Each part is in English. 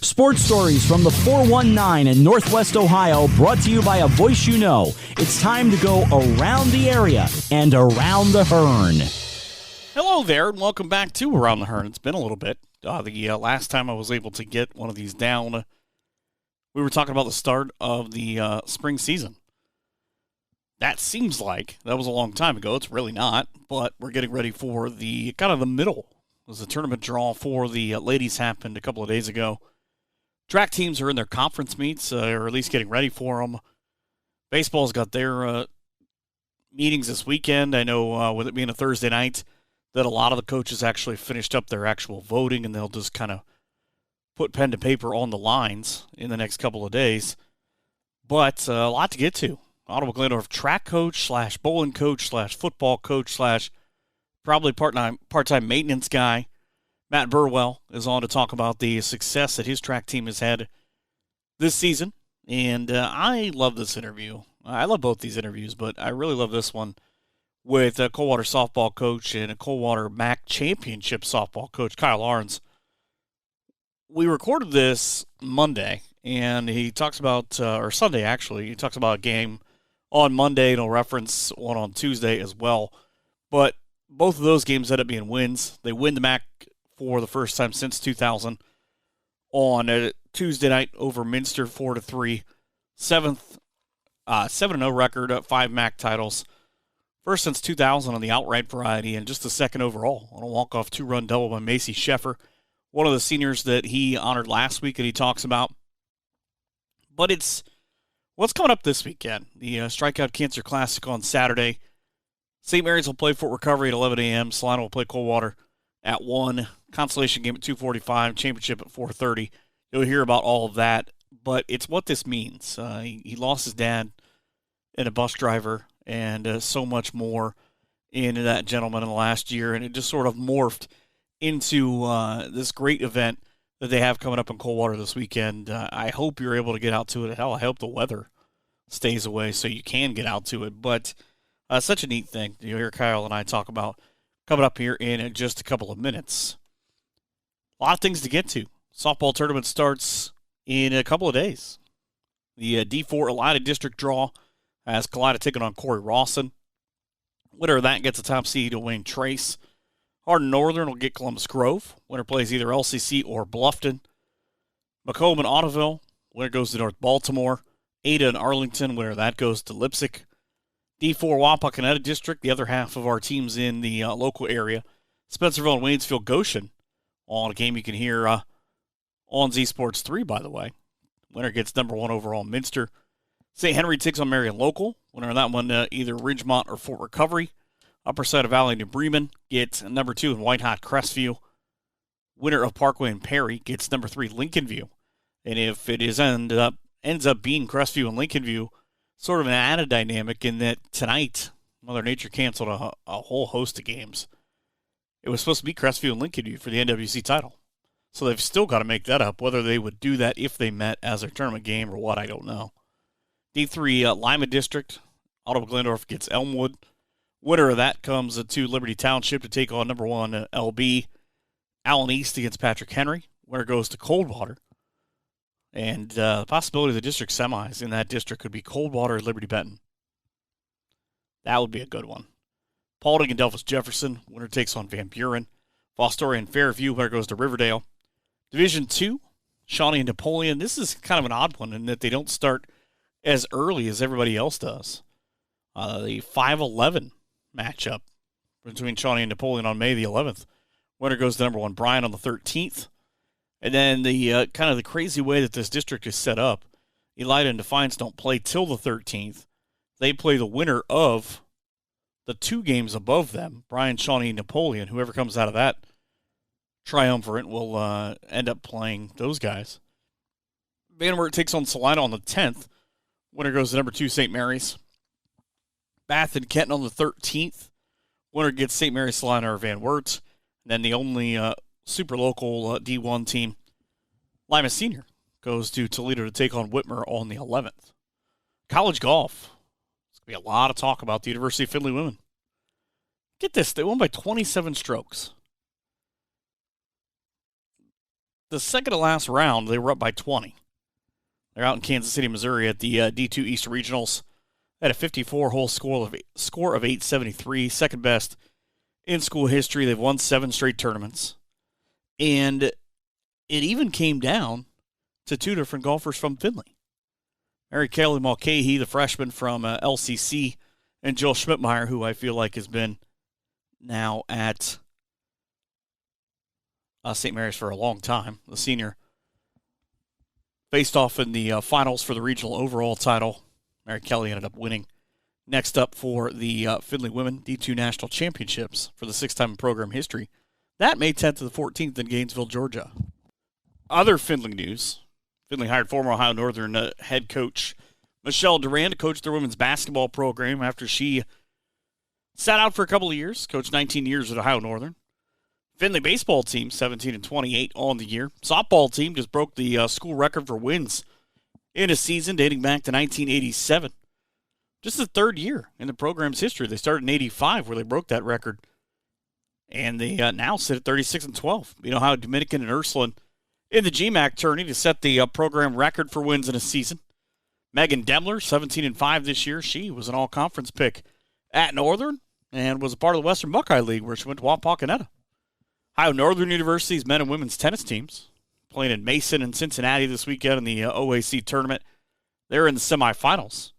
Sports stories from the 419 in Northwest Ohio, brought to you by a voice you know. It's time to go around the area and around the Hearn. Hello there, and welcome back to Around the Hearn. It's been a little bit. The last time I was able to get one of these down, we were talking about the start of the spring season. That seems like that was a long time ago. It's really not, but we're getting ready for the kind of the middle. It was a tournament draw for the ladies happened a couple of days ago. Track teams are in their conference meets, or at least getting ready for them. Baseball's got their meetings this weekend. I know with it being a Thursday night, that a lot of the coaches actually finished up their actual voting, and they'll just kind of put pen to paper on the lines in the next couple of days. But a lot to get to. Ottawa Glandorf track coach / bowling coach / football coach / probably part-time maintenance guy, Matt Burwell, is on to talk about the success that his track team has had this season. And I love this interview. I love both these interviews, but I really love this one with a Coldwater softball coach and a Coldwater MAC championship softball coach, Kyle Aherns. We recorded this Monday, and he talks about, or Sunday actually, he talks about a game on Monday, and he'll reference one on Tuesday as well. But both of those games end up being wins. They win the MAC for the first time since 2000 on a Tuesday night over Minster 4-3. 7-0 record, 5 MAC titles. First since 2000 on the outright variety, and just the second overall on a walk-off 2-run double by Macy Sheffer, one of the seniors that he honored last week that he talks about. But it's what's coming up this weekend. The Strikeout Cancer Classic on Saturday. St. Mary's will play Fort Recovery at 11 a.m. Salina will play Coldwater at 1. Consolation game at 2:45. Championship at 4:30. You'll hear about all of that. But it's what this means. He lost his dad and a bus driver and so much more into that gentleman in the last year. And it just sort of morphed into this great event that they have coming up in Coldwater this weekend. I hope you're able to get out to it. Hell, I hope the weather stays away so you can get out to it. But such a neat thing. You'll hear Kyle and I talk about coming up here in just a couple of minutes. A lot of things to get to. Softball tournament starts in a couple of days. The D4 Elida District draw has Kalida taking on Corey Rawson. Winner of that gets a top seed to Wayne Trace. Hardin Northern will get Columbus Grove. Winner plays either LCC or Bluffton. Macomb and Ottoville. Winner goes to North Baltimore. Ada and Arlington. Winner of that goes to Lipsick. D4 Wapakoneta District, the other half of our teams in the local area. Spencerville and Waynesville Goshen on a game you can hear on Z Sports 3, by the way. Winner gets number 1 overall Minster. St. Henry takes on Marion Local. Winner of that one either Ridgemont or Fort Recovery. Upper Side of Valley New Bremen gets number 2 in White Hot Crestview. Winner of Parkway and Perry gets number 3 Lincoln View. And if it ends up being Crestview and Lincoln View, sort of an added dynamic in that tonight, Mother Nature canceled a whole host of games. It was supposed to be Crestview and Lincoln View for the NWC title. So they've still got to make that up. Whether they would do that if they met as their tournament game or what, I don't know. D3 Lima District, Ottawa Glandorf gets Elmwood. Winner of that comes to Liberty Township to take on number 1 LB. Allen East against Patrick Henry. Winner goes to Coldwater. And the possibility of the district semis in that district could be Coldwater and Liberty Benton. That would be a good one. Paulding and Delphus Jefferson. Winner takes on Van Buren. Fostoria and Fairview. Winner goes to Riverdale. Division 2, Shawnee and Napoleon. This is kind of an odd one in that they don't start as early as everybody else does. The 5-11 matchup between Shawnee and Napoleon on May the 11th. Winner goes to number 1 Bryan on the 13th. And then the kind of the crazy way that this district is set up, Elida and Defiance don't play till the 13th. They play the winner of the 2 games above them, Bryan, Shawnee, and Napoleon. Whoever comes out of that triumvirate will end up playing those guys. Van Wert takes on Salina on the 10th. Winner goes to number 2 St. Mary's. Bath and Kenton on the 13th. Winner gets St. Mary's, Salina, or Van Wert. And then the only super local D1 team, Lima Senior, goes to Toledo to take on Whitmer on the 11th. College golf. There's going to be a lot of talk about the University of Findlay women. Get this, they won by 27 strokes. the second to last round, they were up by 20. They're out in Kansas City, Missouri at the D2 East Regionals. They had a 54-hole score of 873, second best in school history. They've won 7 straight tournaments. And it even came down to 2 different golfers from Findlay. Mary Kelly Mulcahy, the freshman from LCC, and Jill Schmidtmeyer, who I feel like has been now at St. Mary's for a long time, the senior, faced off in the finals for the regional overall title. Mary Kelly ended up winning. Next up for the Findlay Women D2 National Championships for the 6th time in program history. That May 10th to the 14th in Gainesville, Georgia. Other Findlay news. Findlay hired former Ohio Northern head coach Michelle Duran to coach their women's basketball program after she sat out for a couple of years, coached 19 years at Ohio Northern. Findlay baseball team, 17-28 on the year. Softball team just broke the school record for wins in a season dating back to 1987. Just the third year in the program's history. They started in 85 where they broke that record. And they now sit at 36-12. You know how Dominican and Ursuline in the GMAC tourney to set the program record for wins in a season. Megan Demler, 17-5 this year. She was an all-conference pick at Northern and was a part of the Western Buckeye League where she went to Wapakoneta. Ohio Northern University's men and women's tennis teams playing in Mason and Cincinnati this weekend in the OAC tournament. They're in the semifinals.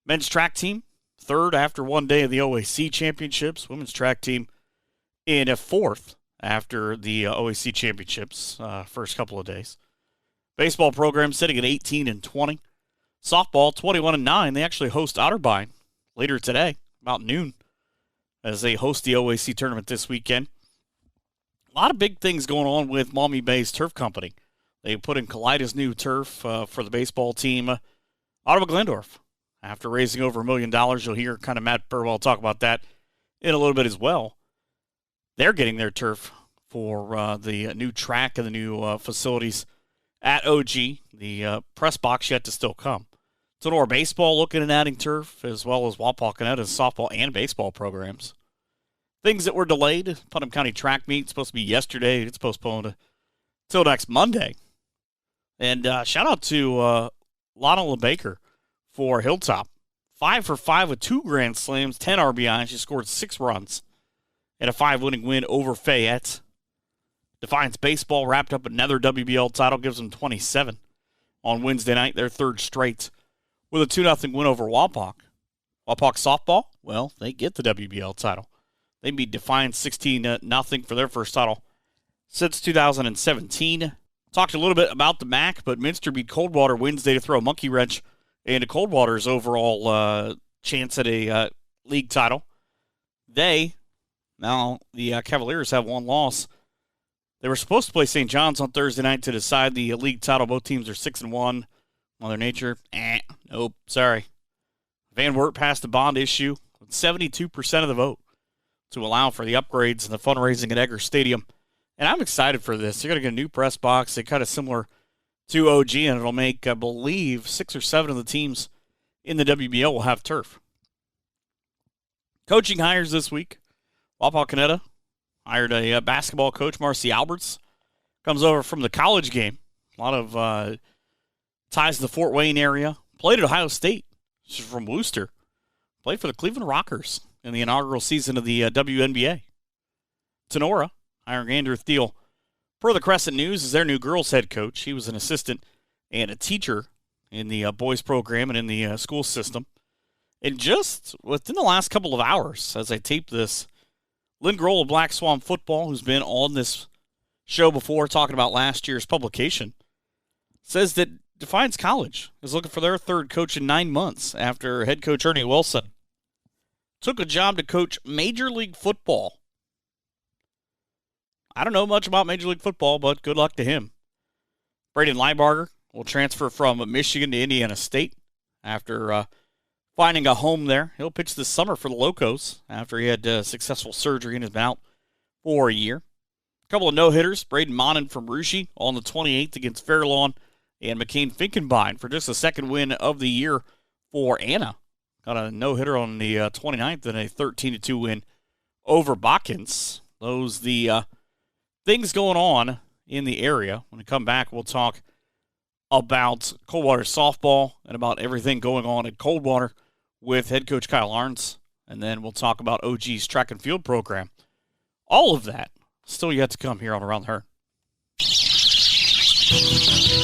Men's track team, third after one day of the OAC championships. Women's track team in a fourth after the OAC championships, first couple of days. Baseball program sitting at 18-20. Softball, 21-9. They actually host Otterbein later today, about noon, as they host the OAC tournament this weekend. A lot of big things going on with Maumee Bay's turf company. They put in Kaleidah's new turf for the baseball team, Ottawa Glendorf. After raising over $1 million, you'll hear kind of Matt Burwell talk about that in a little bit as well. They're getting their turf for the new track and the new facilities at OG. The press box yet to still come. Sonora Baseball looking at adding turf, as well as Wapakoneta's softball and baseball programs. Things that were delayed. Putnam County track meet supposed to be yesterday. It's postponed until next Monday. And shout out to Lana LeBaker for Hilltop. 5 for 5 with 2 grand slams, 10 RBIs. She scored 6 runs and a 5-winning win over Fayette. Defiance Baseball wrapped up another WBL title, gives them 27 on Wednesday night, their third straight, with a 2-0 win over Wapak. Wapak softball, well, they get the WBL title. They beat Defiance 16-0 for their first title since 2017. Talked a little bit about the MAC, but Minster beat Coldwater Wednesday to throw a monkey wrench into Coldwater's overall chance at a league title. The Cavaliers have one loss. They were supposed to play St. John's on Thursday night to decide the league title. Both teams are 6-1. Mother Nature, nope, sorry. Van Wert passed the bond issue with 72% of the vote to allow for the upgrades and the fundraising at Egger Stadium. And I'm excited for this. They're going to get a new press box. They're kind of similar to OG, and it'll make, I believe, 6 or 7 of the teams in the WBL will have turf. Coaching hires this week. Wapakoneta hired a basketball coach, Marcy Alberts. Comes over from the college game. A lot of ties to the Fort Wayne area. Played at Ohio State. She's from Wooster. Played for the Cleveland Rockers in the inaugural season of the WNBA. Sonora hiring Andrew Thiel per the Crescent News as their new girls head coach. He was an assistant and a teacher in the boys program and in the school system. And just within the last couple of hours, as I tape this, Lynn Grohl of Black Swan Football, who's been on this show before talking about last year's publication, says that Defiance College is looking for their third coach in 9 months after head coach Ernie Wilson took a job to coach Major League Football. I don't know much about Major League Football, but good luck to him. Braden Leibarger will transfer from Michigan to Indiana State after finding a home there. He'll pitch this summer for the Locos after he had successful surgery and has been out for a year. A couple of no-hitters. Braden Monin from Russia on the 28th against Fairlawn, and McCain Finkenbein for just the second win of the year for Anna. Got a no-hitter on the 29th and a 13-2 win over Botkins. Those the things going on in the area. When we come back, we'll talk about Coldwater softball and about everything going on at Coldwater with head coach Kyle Aherns. And then we'll talk about OG's track and field program. All of that still yet to come here on Around the Herd.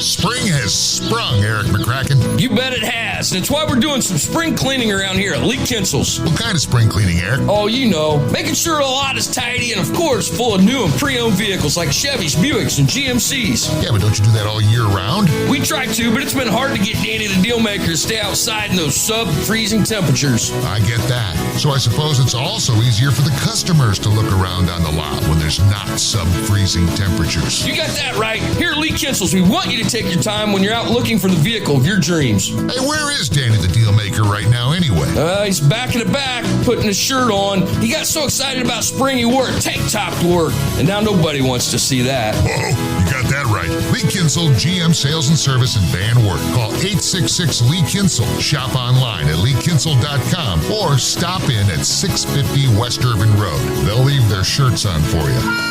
Spring has sprung, Eric McCracken. You bet it has. That's why we're doing some spring cleaning around here at Lee Kinsel's. What kind of spring cleaning, Eric? Oh, you know, making sure the lot is tidy and, of course, full of new and pre-owned vehicles like Chevys, Buicks, and GMCs. Yeah, but don't you do that all year round? We try to, but it's been hard to get Danny the Dealmaker to stay outside in those sub-freezing temperatures. I get that. So I suppose it's also easier for the customers to look around on the lot when there's not sub-freezing temperatures. You got that right. Here at Lee Kinsel's, we want you to take your time when you're out looking for the vehicle of your dreams. Hey, where is Danny the Dealmaker right now anyway? He's back in the back, putting his shirt on. He got so excited about spring he wore a tank top to work, and now nobody wants to see that. Whoa, you got that right. Lee Kinsel, GM Sales and Service in Van Wert. Call 866-LEE Kinsel. Shop online at leekinsel.com or stop in at 650 West Urban Road. They'll leave their shirts on for you.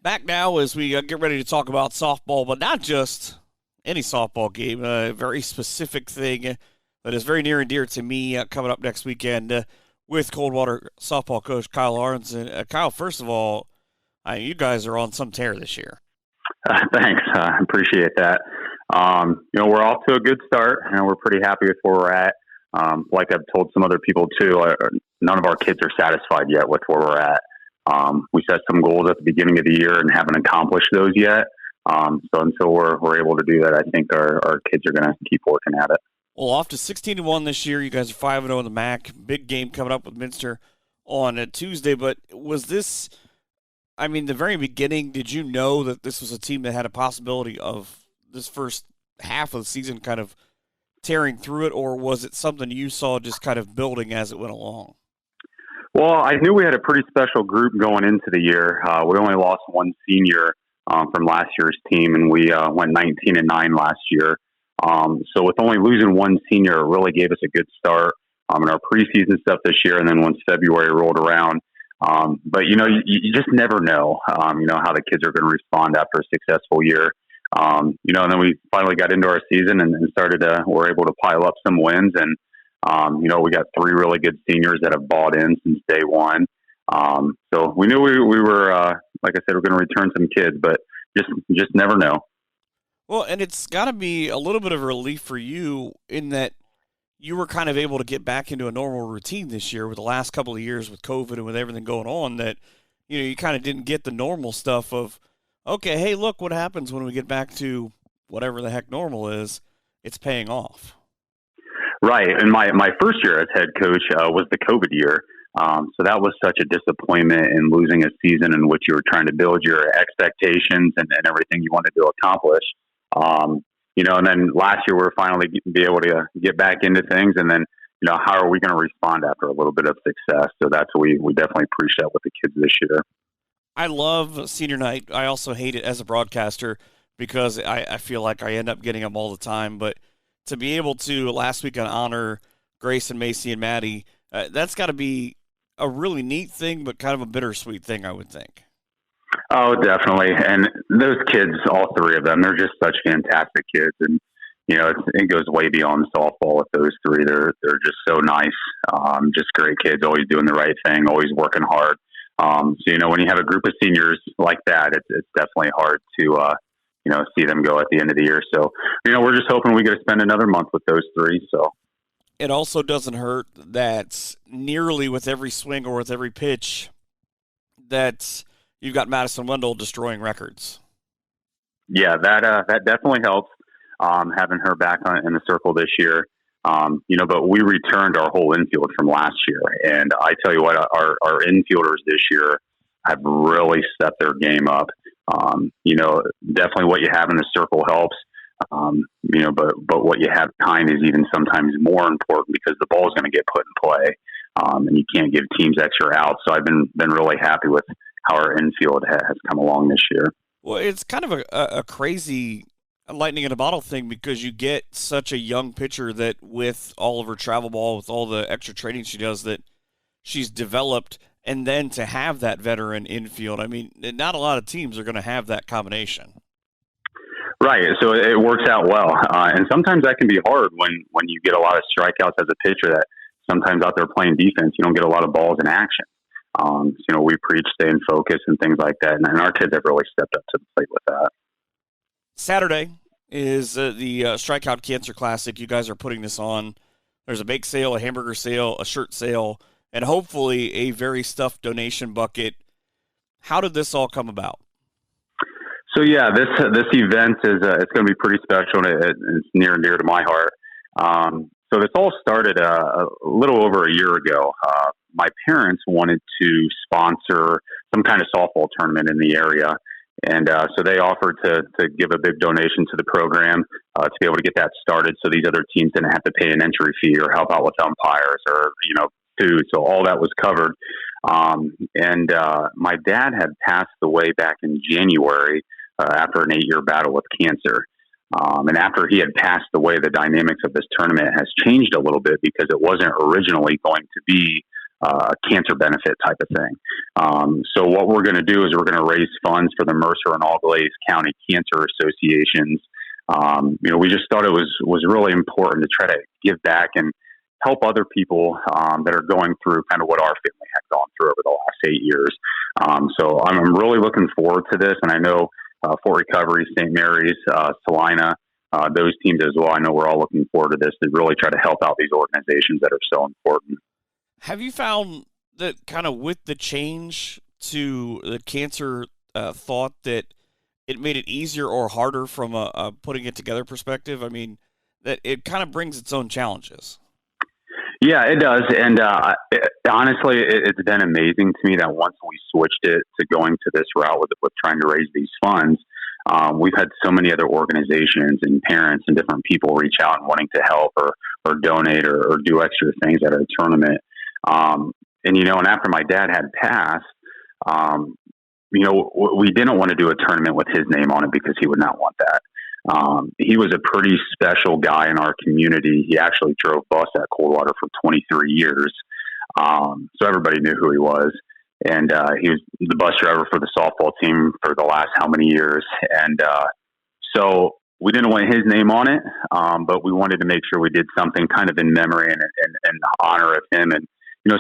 Back now as we get ready to talk about softball, but not just any softball game, a very specific thing that is very near and dear to me coming up next weekend with Coldwater softball coach Kyle Aherns. And Kyle, first of all, you guys are on some tear this year. Thanks. I appreciate that. We're off to a good start, and we're pretty happy with where we're at. Like I've told some other people too, none of our kids are satisfied yet with where we're at. We set some goals at the beginning of the year and haven't accomplished those yet. So until we're able to do that, I think our kids are going to keep working at it. Well, off to 16-1 this year. You guys are 5-0 in the MAC. Big game coming up with Minster on a Tuesday. But was this, the very beginning, did you know that this was a team that had a possibility of this first half of the season kind of tearing through it, or was it something you saw just kind of building as it went along? Well, I knew we had a pretty special group going into the year. We only lost one senior from last year's team, and we went 19-9 last year. So with only losing one senior, it really gave us a good start in our preseason stuff this year. And then once February rolled around, but you just never know, how the kids are going to respond after a successful year. And then we finally got into our season and we're able to pile up some wins. And, we got 3 really good seniors that have bought in since day one. So we knew we were, like I said, we're going to return some kids, but just never know. Well, and it's got to be a little bit of a relief for you in that you were kind of able to get back into a normal routine this year with the last couple of years with COVID and with everything going on that, you kind of didn't get the normal stuff of, okay, hey, look what happens when we get back to whatever the heck normal is. It's paying off. Right. And my first year as head coach was the COVID year. So that was such a disappointment in losing a season in which you were trying to build your expectations and everything you wanted to accomplish. And then last year we were finally be able to get back into things. And then, how are we going to respond after a little bit of success? So that's what we definitely preach that with the kids this year. I love senior night. I also hate it as a broadcaster because I feel like I end up getting them all the time. But to be able to last weekend honor Grace and Macy and Maddie, that's got to be a really neat thing, but kind of a bittersweet thing, I would think. Oh, definitely. And those kids, all 3 of them, they're just such fantastic kids. And, it goes way beyond softball with those 3. They're just so nice. Just great kids, always doing the right thing, always working hard. So, when you have a group of seniors like that, it's definitely hard to, see them go at the end of the year. So, we're just hoping we get to spend another month with those 3. So it also doesn't hurt that nearly with every swing or with every pitch that you've got Madison Wendell destroying records. Yeah, that definitely helps, having her back in the circle this year. But we returned our whole infield from last year. And I tell you what, our infielders this year have really stepped their game up. Definitely what you have in the circle helps. But what you have behind is even sometimes more important because the ball is going to get put in play. And you can't give teams extra outs. So I've been really happy with how our infield has come along this year. Well, it's kind of a crazy lightning in a bottle thing because you get such a young pitcher that with all of her travel ball, with all the extra training she does, that she's developed and then to have that veteran infield. I mean, not a lot of teams are going to have that combination. Right, so it works out well, and sometimes that can be hard when you get a lot of strikeouts as a pitcher. That sometimes out there playing defense, you don't get a lot of balls in action. We preach staying focused and things like that, and our kids have really stepped up to the plate with that. Saturday is the Strikeout Cancer Classic. You guys are putting this on. There's a bake sale, a hamburger sale, a shirt sale, and hopefully a very stuffed donation bucket. How did this all come about? So yeah, this event is it's going to be pretty special, and it's near and dear to my heart. So this all started a little over a year ago. My parents wanted to sponsor some kind of softball tournament in the area, and so they offered to give a big donation to the program to be able to get that started, so these other teams didn't have to pay an entry fee or help out with umpires or food. So all that was covered. My dad had passed away back in January after an 8-year battle with cancer. And after he had passed away, the dynamics of this tournament has changed a little bit because it wasn't originally going to be a cancer benefit type of thing. So what we're going to do is we're going to raise funds for the Mercer and All-Glaze County Cancer Associations. We just thought it was really important to try to give back and help other people that are going through kind of what our family had gone through over the last 8 years. So I'm really looking forward to this, and I know Fort Recovery, St. Mary's, Salina, those teams as well. I know we're all looking forward to this to really try to help out these organizations that are so important. Have you found that kind of with the change to the cancer thought that it made it easier or harder from a putting it together perspective? I mean, that it kind of brings its own challenges. Yeah, it does. And honestly, it's been amazing to me that once we switched it to going to this route with trying to raise these funds, we've had so many other organizations and parents and different people reach out and wanting to help or donate or do extra things at our tournament. And after my dad had passed, we didn't want to do a tournament with his name on it because he would not want that. He was a pretty special guy in our community. He actually drove bus at Coldwater for 23 years. So everybody knew who he was. And he was the bus driver for the softball team for the last how many years. And so we didn't want his name on it, but we wanted to make sure we did something kind of in memory and honor of him and,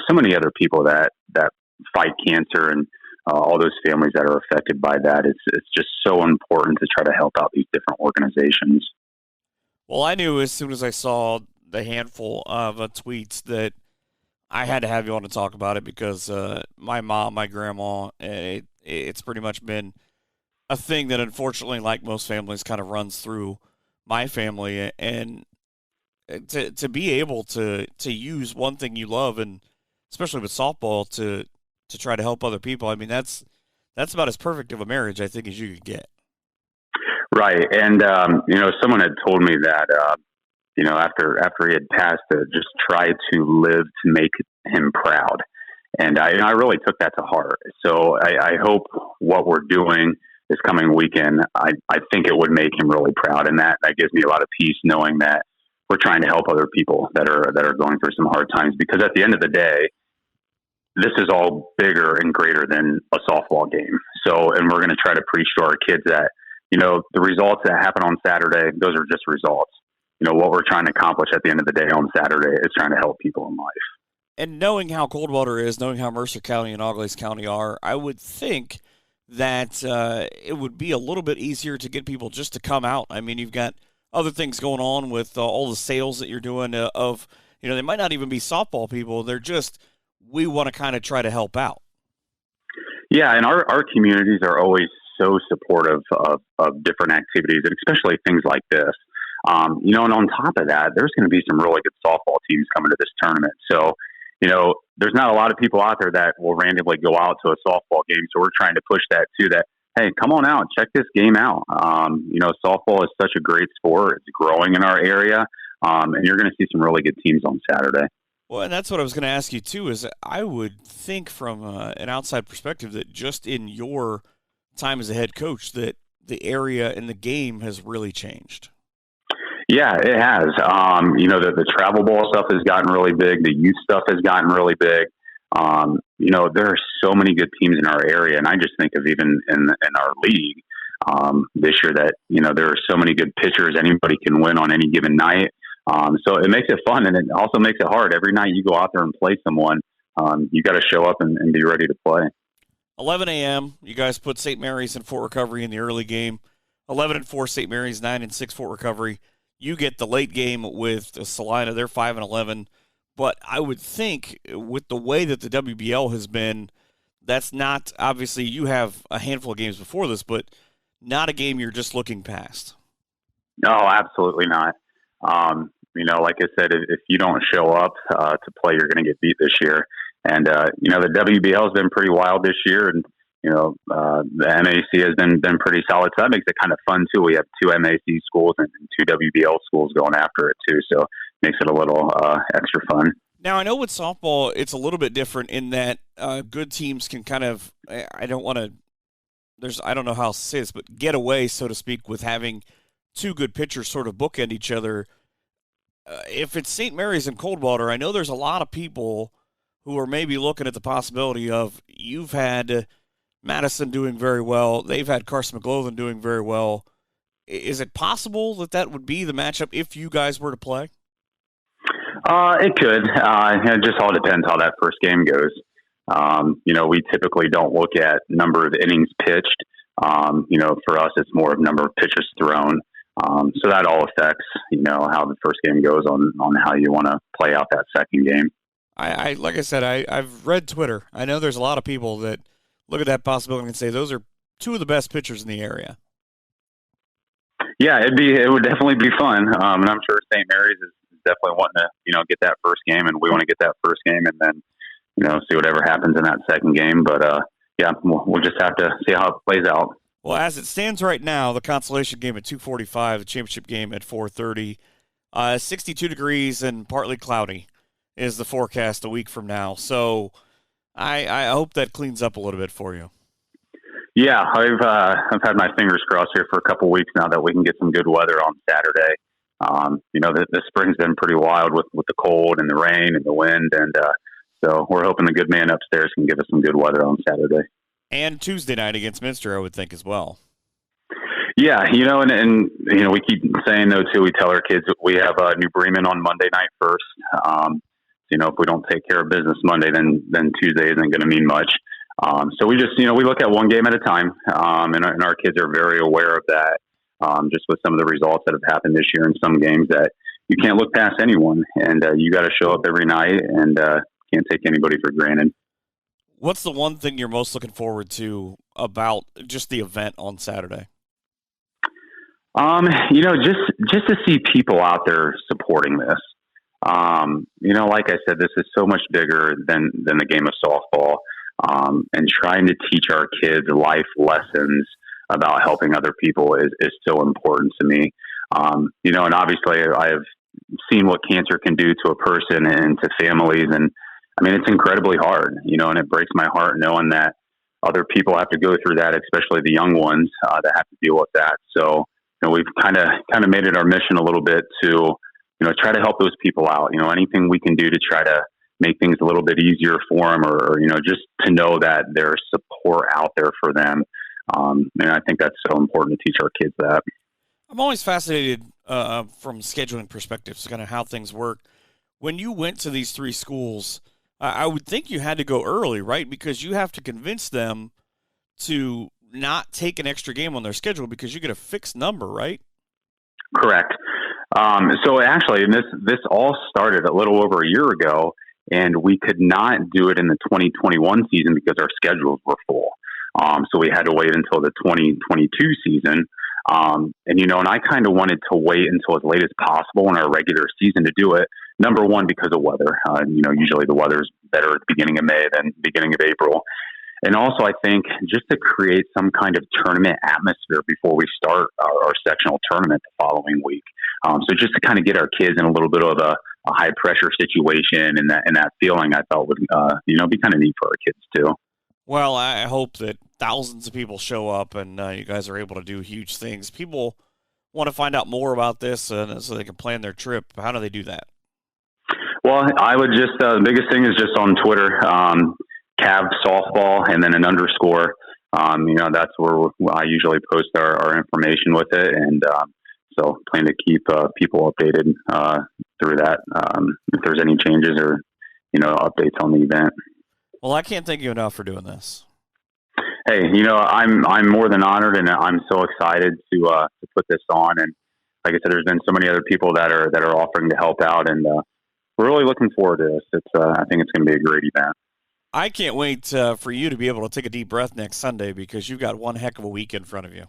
so many other people that fight cancer and all those families that are affected by that. It's just so important to try to help out these different organizations. Well, I knew as soon as I saw the handful of tweets that I had to have you on to talk about it because my mom, my grandma, it's pretty much been a thing that unfortunately, like most families, kind of runs through my family. And to be able to use one thing you love, and especially with softball, to try to help other people. I mean, that's about as perfect of a marriage, I think, as you could get. Right. And, someone had told me that, after he had passed, to just try to live to make him proud. And I really took that to heart. So I hope what we're doing this coming weekend, I think it would make him really proud. And that gives me a lot of peace knowing that we're trying to help other people that are going through some hard times, because at the end of the day, this is all bigger and greater than a softball game. So, and we're going to try to preach to our kids that, the results that happen on Saturday, those are just results. What we're trying to accomplish at the end of the day on Saturday is trying to help people in life. And knowing how Coldwater is, knowing how Mercer County and All-Glaze County are, I would think that it would be a little bit easier to get people just to come out. I mean, you've got other things going on with all the sales that you're doing they might not even be softball people. They're just, we want to kind of try to help out. Yeah, and our communities are always so supportive of different activities, and especially things like this. And on top of that, there's going to be some really good softball teams coming to this tournament. So, there's not a lot of people out there that will randomly go out to a softball game. So we're trying to push that too, that, hey, come on out, check this game out. Softball is such a great sport. It's growing in our area. And you're going to see some really good teams on Saturday. Well, and that's what I was going to ask you too, is I would think from an outside perspective that just in your time as a head coach that the area and the game has really changed. Yeah, it has. The travel ball stuff has gotten really big. The youth stuff has gotten really big. There are so many good teams in our area, and I just think of even in our league this year that, there are so many good pitchers. Anybody can win on any given night. So it makes it fun, and it also makes it hard. Every night you go out there and play someone, you got to show up and be ready to play. 11 a.m., you guys put St. Mary's and Fort Recovery in the early game. 11-4 St. Mary's, 9-6 Fort Recovery. You get the late game with Salina. They're 5-11. But I would think with the way that the WBL has been, that's not, obviously you have a handful of games before this, but not a game you're just looking past. No, absolutely not. Like I said, if you don't show up to play, you're going to get beat this year. And, the WBL has been pretty wild this year, and, the MAC has been pretty solid. So that makes it kind of fun, too. We have 2 MAC schools and 2 WBL schools going after it, too. So it makes it a little extra fun. Now, I know with softball, it's a little bit different in that good teams can kind of, I don't know how else to say this, but get away, so to speak, with having 2 good pitchers sort of bookend each other. If it's St. Mary's and Coldwater, I know there's a lot of people who are maybe looking at the possibility of, you've had Madison doing very well, they've had Carson McLaughlin doing very well. Is it possible that would be the matchup if you guys were to play? It could. It just all depends how that first game goes. We typically don't look at number of innings pitched. For us, it's more of number of pitches thrown. So that all affects, how the first game goes on how you want to play out that second game. I like I said, I've read Twitter. I know there's a lot of people that look at that possibility and say those are 2 of the best pitchers in the area. Yeah, it would definitely be fun. And I'm sure St. Mary's is definitely wanting to, get that first game, and we want to get that first game and then, see whatever happens in that second game. But, we'll just have to see how it plays out. Well, as it stands right now, the consolation game at 2:45, the championship game at 4:30, 62 degrees and partly cloudy is the forecast a week from now. So I hope that cleans up a little bit for you. Yeah, I've had my fingers crossed here for a couple weeks now that we can get some good weather on Saturday. The spring's been pretty wild with the cold and the rain and the wind, and so we're hoping the good man upstairs can give us some good weather on Saturday. And Tuesday night against Minster, I would think, as well. Yeah, and we keep saying, though, too, we tell our kids we have New Bremen on Monday night first. If we don't take care of business Monday, then Tuesday isn't going to mean much. So we just, we look at one game at a time, and our kids are very aware of that, just with some of the results that have happened this year in some games that you can't look past anyone, and you got to show up every night and can't take anybody for granted. What's the one thing you're most looking forward to about just the event on Saturday? Just to see people out there supporting this. Like I said, this is so much bigger than the game of softball. And trying to teach our kids life lessons about helping other people is so important to me. And obviously I have seen what cancer can do to a person and to families. And I mean, it's incredibly hard, and it breaks my heart knowing that other people have to go through that, especially the young ones that have to deal with that. So, we've kind of made it our mission a little bit to, try to help those people out. Anything we can do to try to make things a little bit easier for them, or just to know that there's support out there for them. And I think that's so important to teach our kids that. I'm always fascinated from scheduling perspectives, kind of how things work. When you went to these 3 schools, I would think you had to go early, right? Because you have to convince them to not take an extra game on their schedule because you get a fixed number, right? Correct. So actually, this all started a little over a year ago, and we could not do it in the 2021 season because our schedules were full. So we had to wait until the 2022 season. And I kind of wanted to wait until as late as possible in our regular season to do it. Number one, because of weather. Usually the weather's better at the beginning of May than beginning of April. And also, I think just to create some kind of tournament atmosphere before we start our sectional tournament the following week. So just to kind of get our kids in a little bit of a high pressure situation, and that feeling I thought would be kind of neat for our kids too. Well, I hope that thousands of people show up and you guys are able to do huge things. People want to find out more about this so they can plan their trip. How do they do that? Well, I would just the biggest thing is just on Twitter, Cav softball, and then an underscore. That's where I usually post our information with it, and so plan to keep people updated through that if there's any changes or updates on the event. Well, I can't thank you enough for doing this. Hey, I'm more than honored, and I'm so excited to put this on. And like I said, there's been so many other people that are offering to help out, and we're really looking forward to this. I think it's going to be a great event. I can't wait for you to be able to take a deep breath next Sunday because you've got one heck of a week in front of you.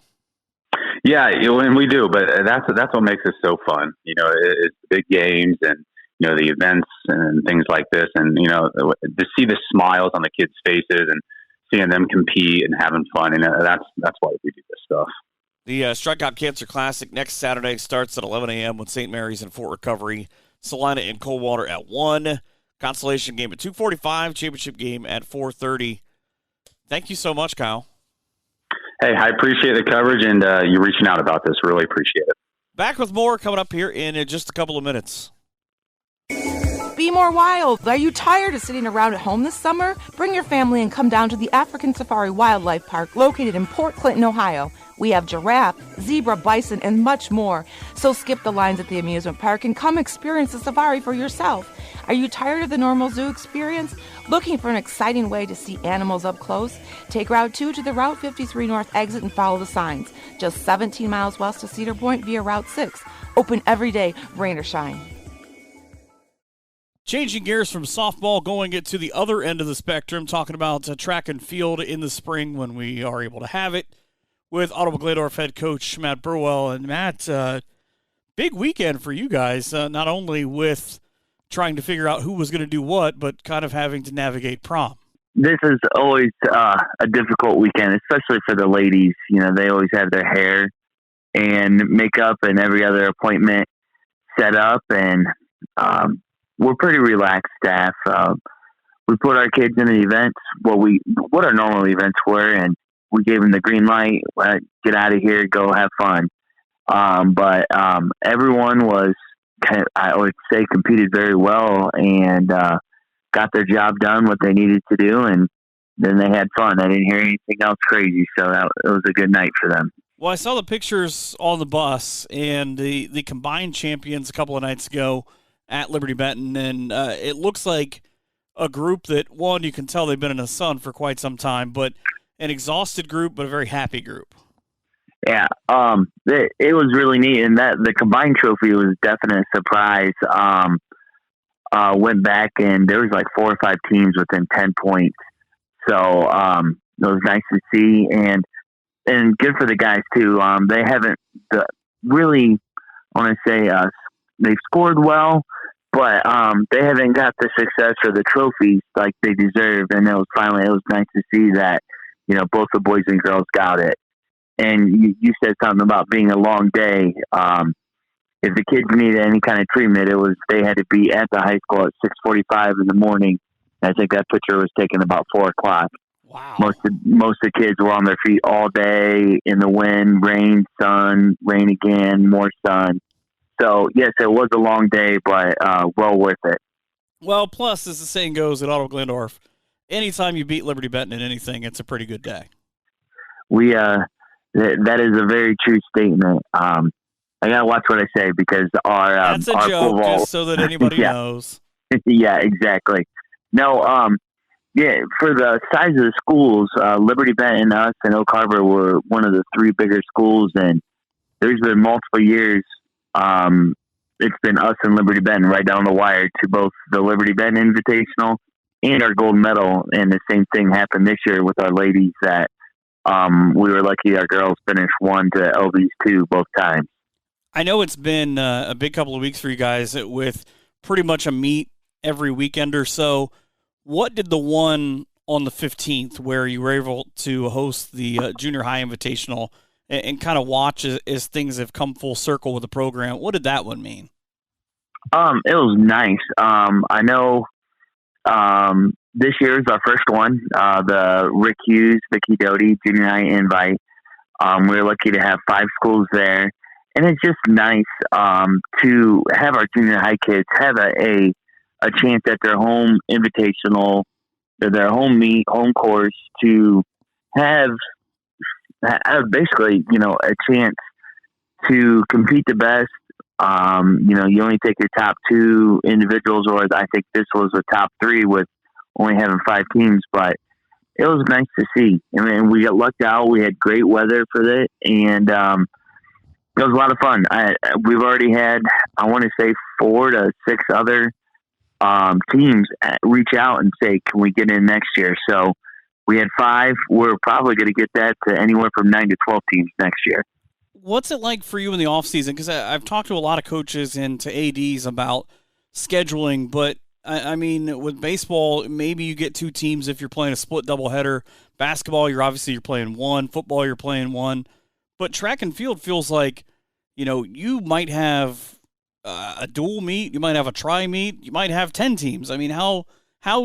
Yeah, and we do, but that's what makes it so fun. It's big games and the events and things like this, and to see the smiles on the kids' faces and seeing them compete and having fun, and that's why we do this stuff. The Strikeout Cancer Classic next Saturday starts at 11 a.m. with St. Mary's and Fort Recovery, Salina and Coldwater at 1, consolation game at 2:45, championship game at 4:30. Thank you so much, Kyle. Hey, I appreciate the coverage and you reaching out about this. Really appreciate it. Back with more coming up here in just a couple of minutes. Be more wild. Are you tired of sitting around at home this summer? Bring your family and come down to the African Safari Wildlife Park located in Port Clinton, Ohio. We have giraffe, zebra, bison, and much more. So skip the lines at the amusement park and come experience the safari for yourself. Are you tired of the normal zoo experience? Looking for an exciting way to see animals up close? Take Route 2 to the Route 53 North exit and follow the signs. Just 17 miles west of Cedar Point via Route 6. Open every day, rain or shine. Changing gears from softball, going to the other end of the spectrum, talking about track and field in the spring when we are able to have it, with Ottawa-Glandorf head coach Matt Burwell. And Matt, big weekend for you guys, not only with trying to figure out who was going to do what, but kind of having to navigate prom. This is always a difficult weekend, especially for the ladies. They always have their hair and makeup and every other appointment set up, and we're pretty relaxed staff. We put our kids in the events, what our normal events were, and we gave them the green light, get out of here, go have fun. But everyone was, I would say, competed very well and got their job done, what they needed to do, and then they had fun. I didn't hear anything else crazy, so it was a good night for them. Well, I saw the pictures on the bus and the combined champions a couple of nights ago at Liberty Benton, and it looks like a group that, one, you can tell they've been in the sun for quite some time, but an exhausted group, but a very happy group. Yeah, it was really neat, and that the combined trophy was a definite surprise. Went back, and there was like 4 or 5 teams within 10 points, so it was nice to see, and good for the guys too. They haven't really, I want to say, they've scored well, but they haven't got the success or the trophies like they deserve. And it was nice to see that, both the boys and girls got it. And you said something about being a long day. If the kids needed any kind of treatment, they had to be at the high school at 6:45 in the morning. I think that picture was taken about 4:00. Wow. Most of the kids were on their feet all day in the wind, rain, sun, rain again, more sun. So, yes, it was a long day, but well worth it. Well, plus, as the saying goes at Ottawa-Glandorf, anytime you beat Liberty Benton in anything, it's a pretty good day. That is a very true statement. I got to watch what I say because That's a our joke, football, just so that anybody knows. Yeah, exactly. No, for the size of the schools, Liberty Benton, us, and Oak Harbor were one of the 3 bigger schools, and there's been multiple years. It's been us and Liberty Benton right down the wire to both the Liberty Benton Invitational and our gold medal. And the same thing happened this year with our ladies that we were lucky our girls finished 1 to LB's 2 both times. I know it's been a big couple of weeks for you guys with pretty much a meet every weekend or so. What did the one on the 15th where you were able to host the Junior High Invitational and kind of watch as things have come full circle with the program, what did that one mean? It was nice. I know this year is our first one, the Rick Hughes, Vicky Doty Junior High Invite. We were lucky to have 5 schools there. And it's just nice to have our junior high kids have a a chance at their home invitational, their home meet, home course to have basically, a chance to compete the best. You only take your top 2 individuals, or I think this was a top 3 with only having 5 teams, but it was nice to see. I mean, we got lucked out. We had great weather for it, and it was a lot of fun. We've already had, I want to say, 4 to 6 other teams reach out and say, can we get in next year? So we had 5. We're probably going to get that to anywhere from 9 to 12 teams next year. What's it like for you in the offseason? Because I've talked to a lot of coaches and to ADs about scheduling, but I mean, with baseball, maybe you get 2 teams if you're playing a split doubleheader. Basketball, you're playing 1. Football, you're playing 1. But track and field feels like, you might have a dual meet, you might have a tri meet, you might have 10 teams. I mean, how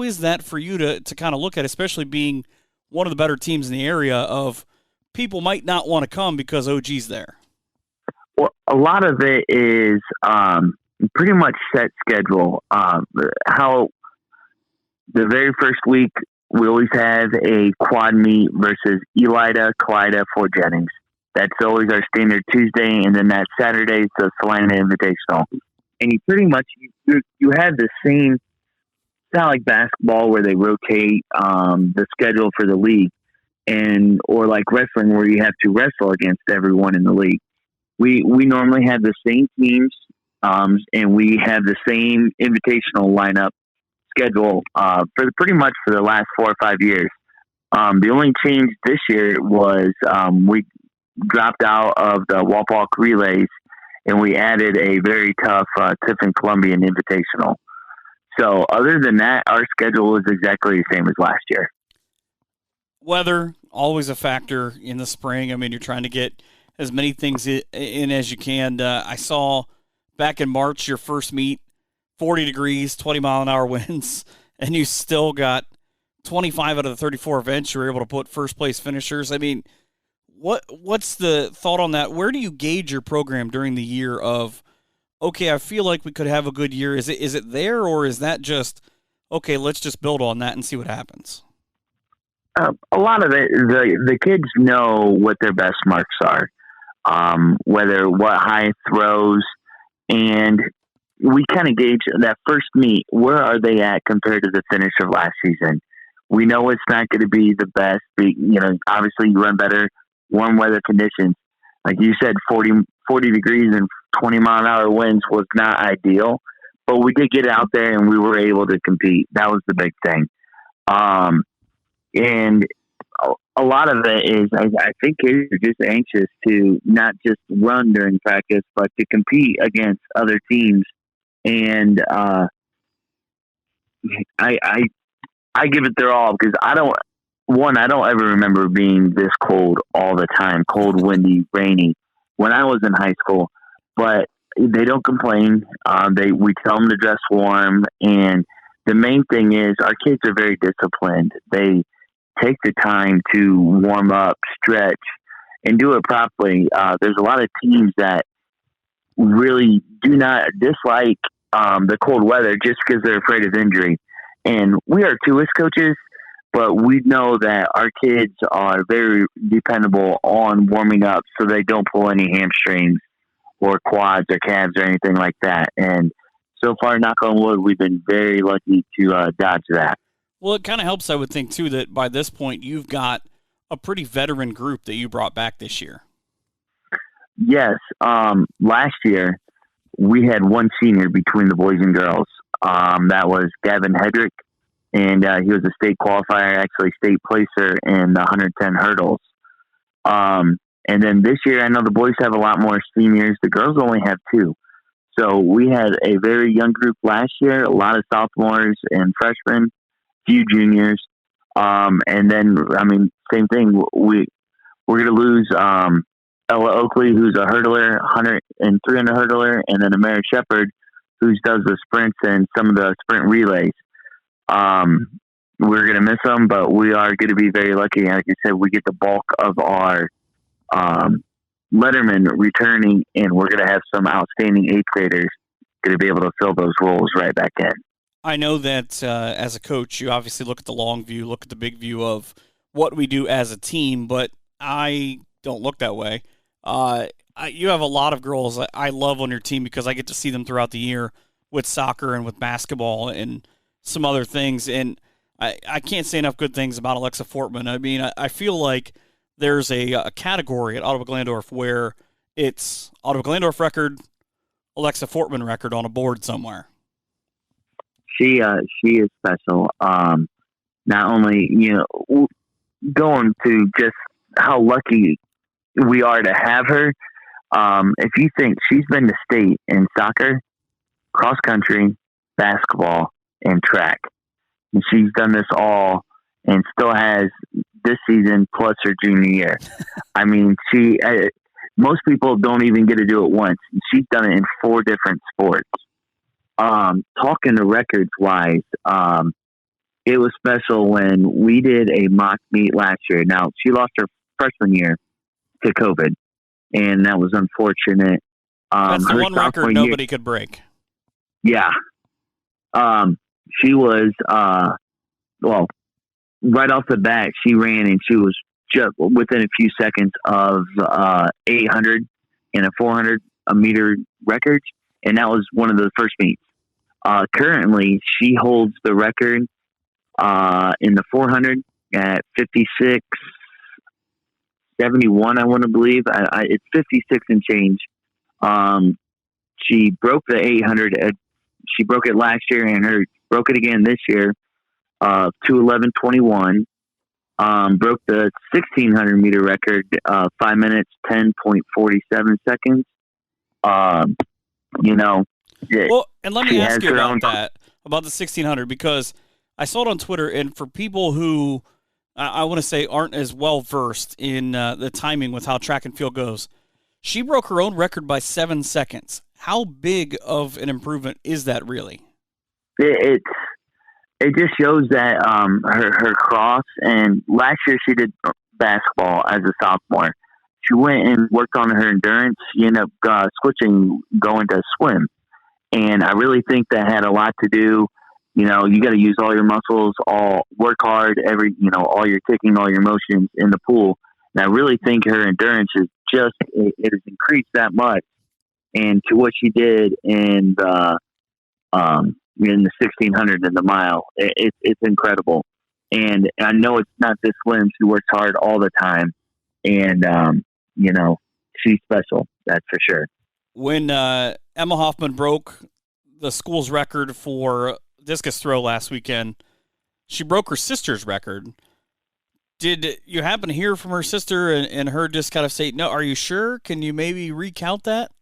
is that for you to kind of look at, especially being one of the better teams in the area of people might not want to come because OG's there? Well, a lot of it is pretty much set schedule. How the very first week, we always have a quad meet versus Elida, Clyda, Fort Jennings. That's always our standard Tuesday, and then that Saturday is the Salina Invitational. And you pretty much, you have the same, it's not like basketball where they rotate the schedule for the league, or like wrestling where you have to wrestle against everyone in the league. We normally have the same teams, and we have the same invitational lineup schedule pretty much for the last 4 or 5 years. The only change this year was we dropped out of the walk relays, and we added a very tough Tiffin Columbian Invitational. So other than that, our schedule is exactly the same as last year. Weather, always a factor in the spring. I mean, you're trying to get as many things in as you can. I saw back in March, your first meet, 40 degrees, 20-mile-an-hour winds, and you still got 25 out of the 34 events. You were able to put first-place finishers. I mean, what's the thought on that? Where do you gauge your program during the year of, okay, I feel like we could have a good year? Is it there, or is that just, okay, let's just build on that and see what happens? A lot of it, the kids know what their best marks are, what high throws, and we kind of gauge that first meet. Where are they at compared to the finish of last season? We know it's not going to be the best. Obviously you run better warm weather conditions. Like you said, 40 degrees and 20-mile-an-hour winds was not ideal, but we did get out there and we were able to compete. That was the big thing. And a lot of it is, I think kids are just anxious to not just run during practice, but to compete against other teams. And I give it their all, because I don't ever remember being this cold all the time, cold, windy, rainy, when I was in high school. But they don't complain. We tell them to dress warm. And the main thing is our kids are very disciplined. They take the time to warm up, stretch, and do it properly. There's a lot of teams that really do not dislike the cold weather just because they're afraid of injury. And we are too as coaches, but we know that our kids are very dependable on warming up so they don't pull any hamstrings or quads or calves or anything like that. And so far, knock on wood, we've been very lucky to dodge that. Well, it kind of helps, I would think, too, that by this point you've got a pretty veteran group that you brought back this year. Yes. Last year, we had one senior between the boys and girls. That was Gavin Hedrick, and he was a state qualifier, actually state placer in the 110 hurdles. And then this year, I know the boys have a lot more seniors. The girls only have 2. So we had a very young group last year, a lot of sophomores and freshmen, few juniors. And then, same thing. We're going to lose Ella Oakley, who's a hurdler, 100 and 300 hurdler, and then Amara Shepard, who does the sprints and some of the sprint relays. We're going to miss them, but we are going to be very lucky. Like I said, we get the bulk of our lettermen returning, and we're going to have some outstanding 8th graders going to be able to fill those roles right back in. I know that as a coach, you obviously look at the long view, look at the big view of what we do as a team, but I don't look that way. You have a lot of girls I love on your team because I get to see them throughout the year with soccer and with basketball and some other things, and I can't say enough good things about Alexa Fortman. I mean, I feel like there's a category at Ottawa-Glandorf where it's Ottawa-Glandorf record, Alexa Fortman record on a board somewhere. She is special. Not only, going to just how lucky we are to have her. If you think she's been to state in soccer, cross country, basketball, and track, and she's done this all and still has this season plus her junior year. I mean, most people don't even get to do it once. She's done it in 4 different sports. Talking to records wise, it was special when we did a mock meet last year. Now, she lost her freshman year to COVID, and that was unfortunate. That's the one record nobody could break. Yeah. She was, right off the bat, she ran and she was just within a few seconds of 800 and a 400 meter record, and that was one of the first meets. Currently, she holds the record in the 400 at 56.71, I want to believe. It's 56 and change. She broke the 800. She broke it last year and broke it again this year. 2:11:21. Broke the 1600 meter record, 5 minutes 10.47 seconds. Well, and let me ask you about that, about the 1600, because I saw it on Twitter, and for people who I want to say aren't as well versed in the timing with how track and field goes, she broke her own record by 7 seconds. How big of an improvement is that really? It just shows that her cross, and last year she did basketball as a sophomore. She went and worked on her endurance. She ended up switching, going to swim. And I really think that had a lot to do. You got to use all your muscles, work hard, all your kicking, all your motions in the pool. And I really think her endurance is it has increased that much. And to what she did in the 1600 and the mile, it's incredible. And I know it's not this Slim. She works hard all the time. And, she's special. That's for sure. When Emma Hoffman broke the school's record for discus throw last weekend, she broke her sister's record. Did you happen to hear from her sister and her just kind of say, no, are you sure? Can you maybe recount that?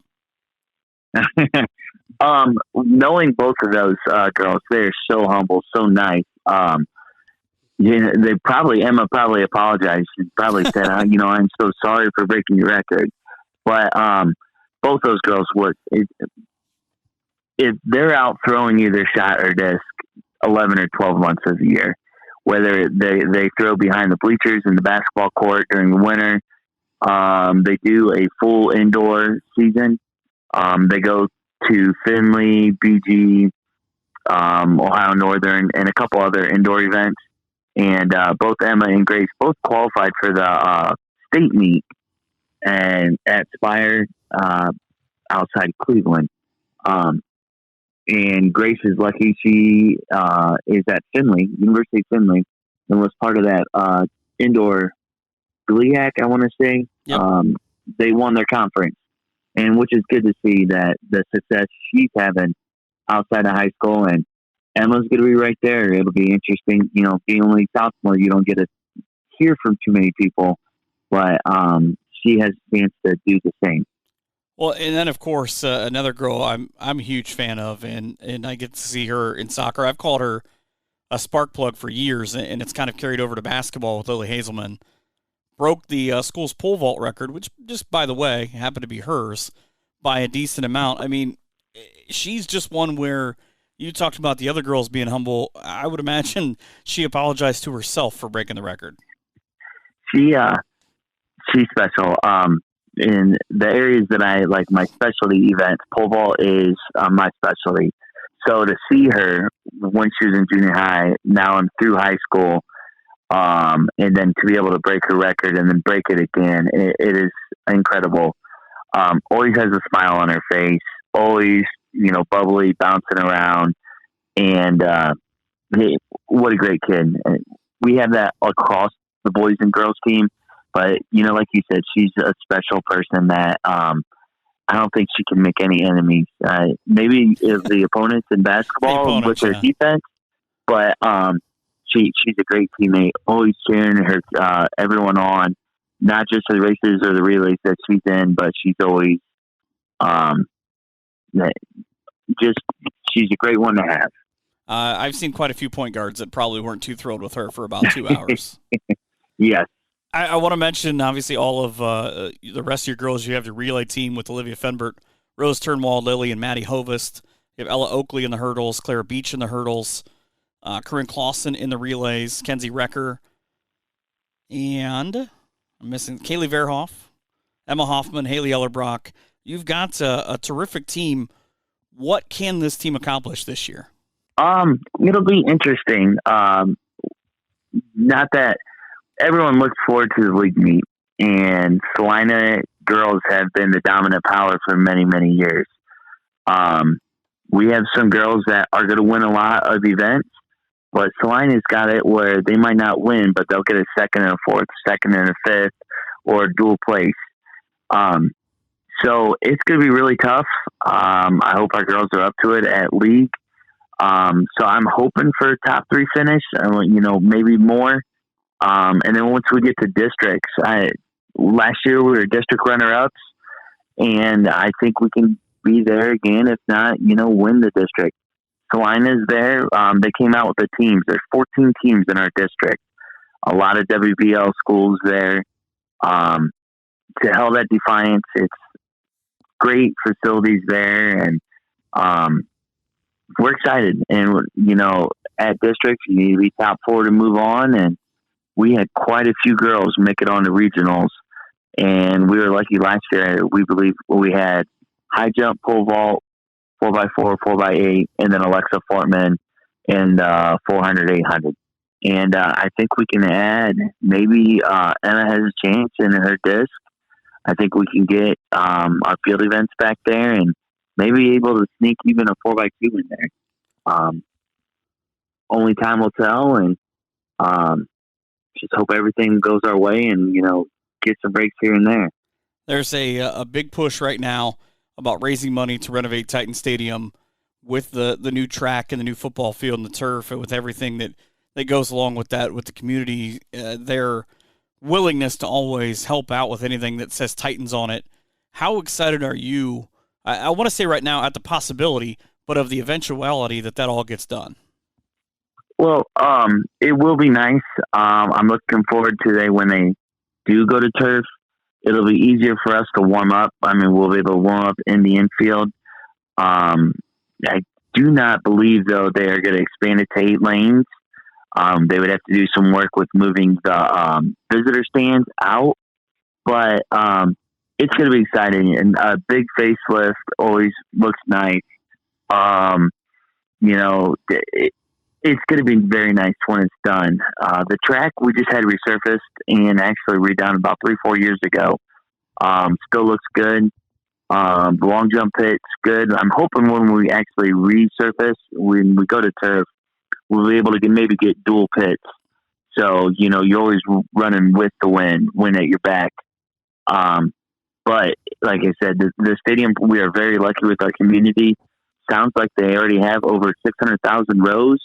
Knowing both of those girls, they're so humble, so nice. Emma probably apologized. She probably said, I'm so sorry for breaking your record. But both those girls if they're out throwing either shot or disc 11 or 12 months of the year, whether they throw behind the bleachers in the basketball court during the winter, they do a full indoor season. They go to Findlay, BG, Ohio Northern, and a couple other indoor events. And both Emma and Grace both qualified for the state meet and at Spire outside Cleveland. And Grace is lucky she is at Findlay, University of Findlay, and was part of that indoor GLIAC, I want to say. Yep. They won their conference, and which is good to see that the success she's having outside of high school. And Emma's going to be right there. It'll be interesting. Being only sophomore, you don't get to hear from too many people, but she has a chance to do the same. Well, and then of course another girl I'm a huge fan of, and I get to see her in soccer. I've called her a spark plug for years, and it's kind of carried over to basketball with Lily Hazelman. Broke the school's pole vault record, which just by the way happened to be hers by a decent amount. I mean, she's just one where you talked about the other girls being humble. I would imagine she apologized to herself for breaking the record. She's special. In the areas that I like, my specialty events, pole vault is my specialty. So to see her when she was in junior high, now I'm through high school, and then to be able to break her record and then break it again, it is incredible. Always has a smile on her face, always, bubbly, bouncing around. And hey, what a great kid. We have that across the boys and girls team, but, like you said, she's a special person that I don't think she can make any enemies. Maybe if the opponents in basketball with her defense, but she's a great teammate, always cheering her everyone on, not just the races or the relays that she's in, but she's always she's a great one to have. I've seen quite a few point guards that probably weren't too thrilled with her for about 2 hours. Yes. I want to mention, obviously, all of the rest of your girls. You have your relay team with Olivia Fenbert, Rose Turnwald, Lily, and Maddie Hovest. You have Ella Oakley in the hurdles, Clara Beach in the hurdles, Corinne Clausen in the relays, Kenzie Recker, and I'm missing Kaylee Verhoff, Emma Hoffman, Haley Ellerbrock. You've got a terrific team. What can this team accomplish this year? It'll be interesting. Not that everyone looks forward to the league meet, and Salina girls have been the dominant power for many, many years. We have some girls that are going to win a lot of events, but Salina's got it where they might not win, but they'll get a second and a fourth, second and a fifth, or a dual place. So it's going to be really tough. I hope our girls are up to it at league. So I'm hoping for a top 3 finish, maybe more. And then once we get to districts, last year we were district runner-ups, and I think we can be there again, if not, win the district. Salina's there. They came out with the teams. There's 14 teams in our district. A lot of WBL schools there. To hell that Defiance, it's great facilities there, and we're excited. And, at districts, you need to be top 4 to move on, and we had quite a few girls make it on the regionals, and we were lucky last year. We believe we had high jump, pole vault, 4x4, 4x8, and then Alexa Fortman in 400, 800. And I think we can add, maybe Emma has a chance in her disc. I think we can get our field events back there and maybe able to sneak even a 4x2 in there. Only time will tell, and just hope everything goes our way and, get some breaks here and there. There's a big push right now about raising money to renovate Titan Stadium with the new track and the new football field and the turf, and with everything that goes along with that, with the community, their willingness to always help out with anything that says Titans on it. How excited are you? I want to say right now at the possibility, but of the eventuality that all gets done. Well, it will be nice. I'm looking forward to when they do go to turf. It'll be easier for us to warm up. We'll be able to warm up in the infield. I do not believe, though, they are going to expand it to 8 lanes. They would have to do some work with moving the visitor stands out. But it's going to be exciting. And a big facelift always looks nice. It's going to be very nice when it's done. The track we just had resurfaced and actually redone about 3-4 years ago. Still looks good. The long jump pit's good. I'm hoping when we actually resurface, when we go to turf, we'll be able to maybe get dual pits. So, you're always running with the wind at your back. But like I said, the stadium, we are very lucky with our community. Sounds like they already have over 600,000 rows.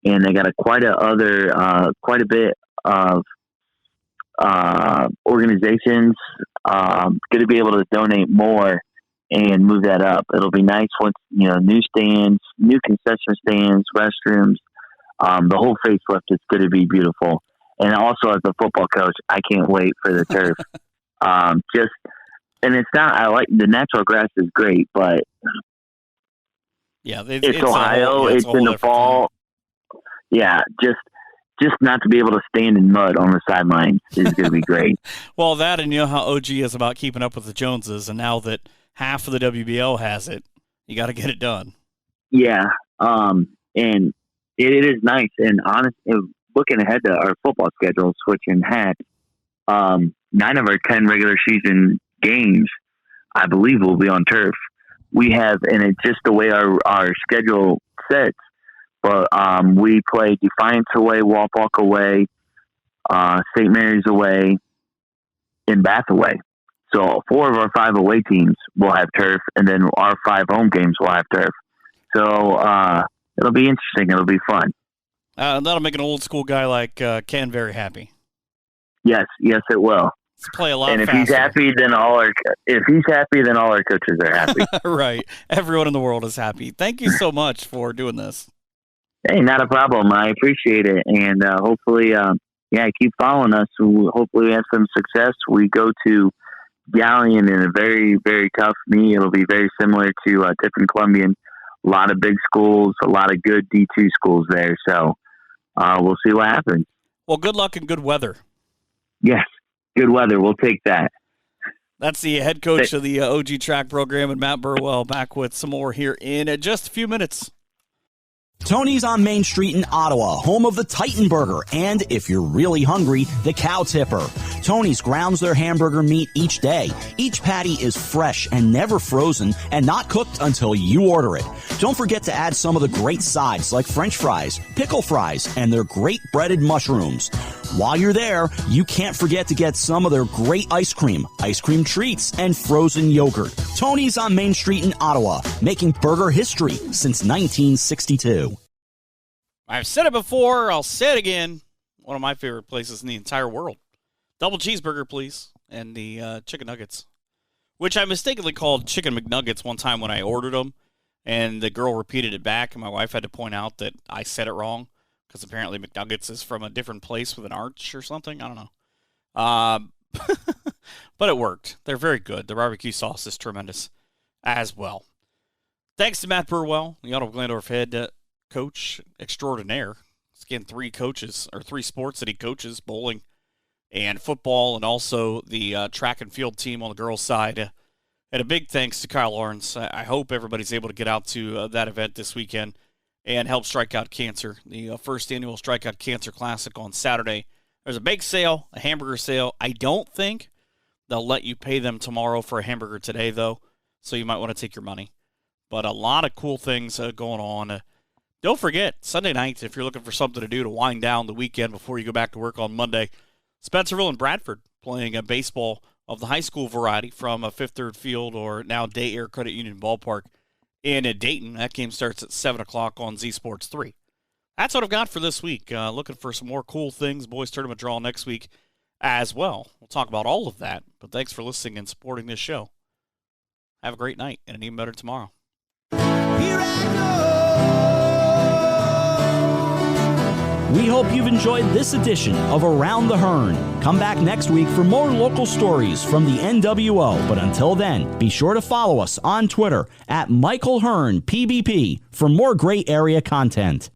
And they got quite a bit of organizations going to be able to donate more and move that up. It'll be nice once, new stands, new concession stands, restrooms, the whole facelift is going to be beautiful. And also as a football coach, I can't wait for the turf. And it's not, I like the natural grass is great, but yeah, it's Ohio. It's in the fall. Yeah, just not to be able to stand in mud on the sidelines is going to be great. Well, that, and how OG is about keeping up with the Joneses, and now that half of the WBL has it, you got to get it done. Yeah, And it is nice. And looking ahead to our football schedule, switching hats, 9 of our 10 regular season games, I believe, will be on turf. We have, and it's just the way our schedule sits, but we play Defiance away, Walpock away, St. Mary's away, and Bath away. So 4 of our 5 away teams will have turf, and then our 5 home games will have turf. So it'll be interesting. It'll be fun. That'll make an old school guy like Ken very happy. Yes, it will. Let's play a lot and if faster. he's happy, then all our coaches are happy. Right. Everyone in the world is happy. Thank you so much for doing this. Hey, not a problem. I appreciate it, and hopefully, keep following us. Hopefully, we have some success. We go to Galleon in a very, very tough meet. It'll be very similar to Tiffin Columbian. A lot of big schools, a lot of good D2 schools there. So we'll see what happens. Well, good luck and good weather. Yes, good weather. We'll take that. That's the head coach of the OG track program, and Matt Burwell back with some more here in just a few minutes. Tony's on Main Street in Ottawa, home of the Titan Burger, and if you're really hungry, the Cow Tipper. Tony's grounds their hamburger meat each day. Each patty is fresh and never frozen and not cooked until you order it. Don't forget to add some of the great sides like French fries, pickle fries, and their great breaded mushrooms. While you're there, you can't forget to get some of their great ice cream treats, and frozen yogurt. Tony's on Main Street in Ottawa, making burger history since 1962. I've said it before, I'll say it again. One of my favorite places in the entire world. Double cheeseburger, please, and the chicken nuggets, which I mistakenly called chicken McNuggets one time when I ordered them, and the girl repeated it back, and my wife had to point out that I said it wrong, because apparently McNuggets is from a different place with an arch or something. I don't know. But it worked. They're very good. The barbecue sauce is tremendous as well. Thanks to Matt Burwell, the Otto Glandorf head coach extraordinaire. Again, 3 sports that he coaches: bowling and football, and also the track and field team on the girls' side. And a big thanks to Kyle Aherns. I hope everybody's able to get out to that event this weekend and help strike out cancer. The first annual Strike Out Cancer Classic on Saturday. There's a bake sale, a hamburger sale. I don't think they'll let you pay them tomorrow for a hamburger today, though, so you might want to take your money. But a lot of cool things going on. Don't forget, Sunday night, if you're looking for something to do to wind down the weekend before you go back to work on Monday, Spencerville and Bradford playing a baseball of the high school variety from a Fifth Third Field, or now Day Air Credit Union Ballpark in Dayton. That game starts at 7 o'clock on Z Sports 3. That's what I've got for this week. Looking for some more cool things. Boys Tournament draw next week as well. We'll talk about all of that, but thanks for listening and supporting this show. Have a great night, and an even better tomorrow. Here I go. We hope you've enjoyed this edition of Around the Hearn. Come back next week for more local stories from the NWO. But until then, be sure to follow us on Twitter at Michael Hearn PBP for more great area content.